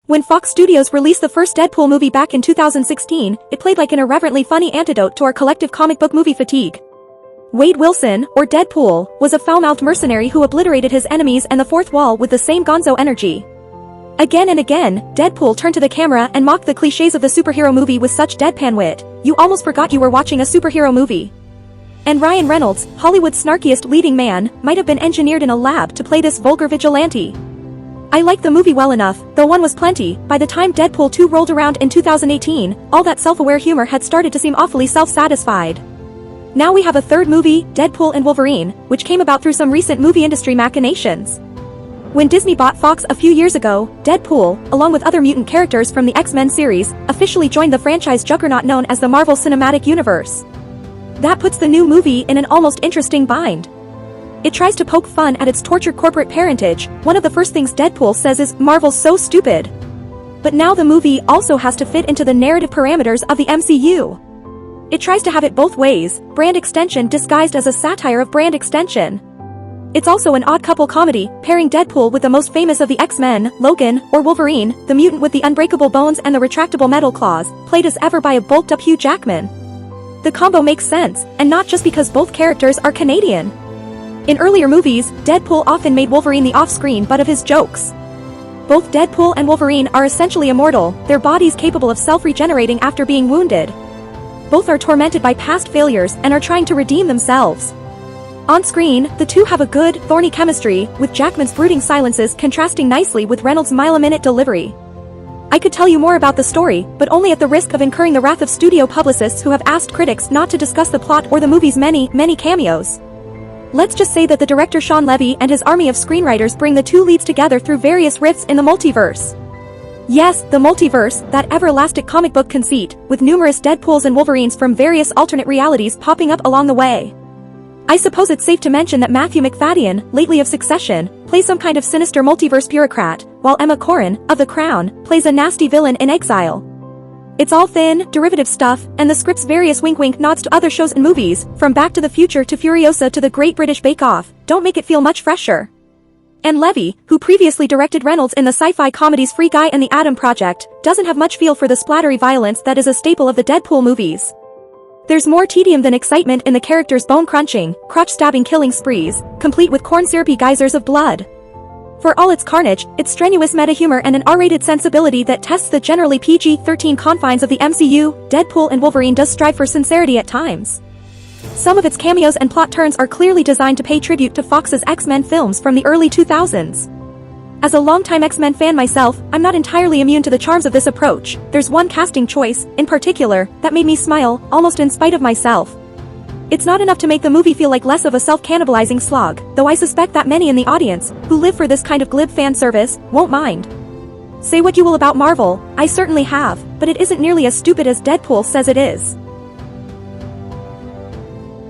When Fox Studios released the first Deadpool movie back in 2016, it played like an irreverently funny antidote to our collective comic book movie fatigue. Wade Wilson, or Deadpool, was a foul-mouthed mercenary who obliterated his enemies and the fourth wall with the same gonzo energy. Again and again, Deadpool turned to the camera and mocked the cliches of the superhero movie with such deadpan wit, you almost forgot you were watching a superhero movie. And Ryan Reynolds, Hollywood's snarkiest leading man, might have been engineered in a lab to play this vulgar vigilante. I liked the movie well enough, though one was plenty. By the time Deadpool 2 rolled around in 2018, all that self-aware humor had started to seem awfully self-satisfied. Now we have a third movie, Deadpool and Wolverine, which came about through some recent movie industry machinations. When Disney bought Fox a few years ago, Deadpool, along with other mutant characters from the X-Men series, officially joined the franchise juggernaut known as the Marvel Cinematic Universe. That puts the new movie in an almost interesting bind. It tries to poke fun at its tortured corporate parentage. One of the first things Deadpool says is, "Marvel's so stupid." But now the movie also has to fit into the narrative parameters of the MCU. It tries to have it both ways, brand extension disguised as a satire of brand extension. It's also an odd couple comedy, pairing Deadpool with the most famous of the X-Men, Logan, or Wolverine, the mutant with the unbreakable bones and the retractable metal claws, played as ever by a bulked-up Hugh Jackman. The combo makes sense, and not just because both characters are Canadian. In earlier movies, Deadpool often made Wolverine the off-screen butt of his jokes. Both Deadpool and Wolverine are essentially immortal, their bodies capable of self-regenerating after being wounded. Both are tormented by past failures and are trying to redeem themselves. On screen, the two have a good, thorny chemistry, with Jackman's brooding silences contrasting nicely with Reynolds' mile-a-minute delivery. I could tell you more about the story, but only at the risk of incurring the wrath of studio publicists who have asked critics not to discuss the plot or the movie's many cameos. Let's just say that the director Sean Levy and his army of screenwriters bring the two leads together through various rifts in the multiverse. Yes, the multiverse, that everlasting comic book conceit, with numerous Deadpools and Wolverines from various alternate realities popping up along the way. I suppose it's safe to mention that Matthew Macfadyen, lately of Succession, plays some kind of sinister multiverse bureaucrat, while Emma Corrin, of The Crown, plays a nasty villain in exile. It's all thin, derivative stuff, and the script's various wink-wink nods to other shows and movies, from Back to the Future to Furiosa to the Great British Bake Off, don't make it feel much fresher. And Levy, who previously directed Reynolds in the sci-fi comedies Free Guy and The Atom Project, doesn't have much feel for the splattery violence that is a staple of the Deadpool movies. There's more tedium than excitement in the characters' bone-crunching, crotch-stabbing killing sprees, complete with corn-syrupy geysers of blood. For all its carnage, its strenuous meta-humor and an R-rated sensibility that tests the generally PG-13 confines of the MCU, Deadpool and Wolverine does strive for sincerity at times. Some of its cameos and plot turns are clearly designed to pay tribute to Fox's X-Men films from the early 2000s. As a longtime X-Men fan myself, I'm not entirely immune to the charms of this approach. There's one casting choice, in particular, that made me smile, almost in spite of myself. It's not enough to make the movie feel like less of a self-cannibalizing slog, though I suspect that many in the audience, who live for this kind of glib fan service, won't mind. Say what you will about Marvel, I certainly have, but it isn't nearly as stupid as Deadpool says it is.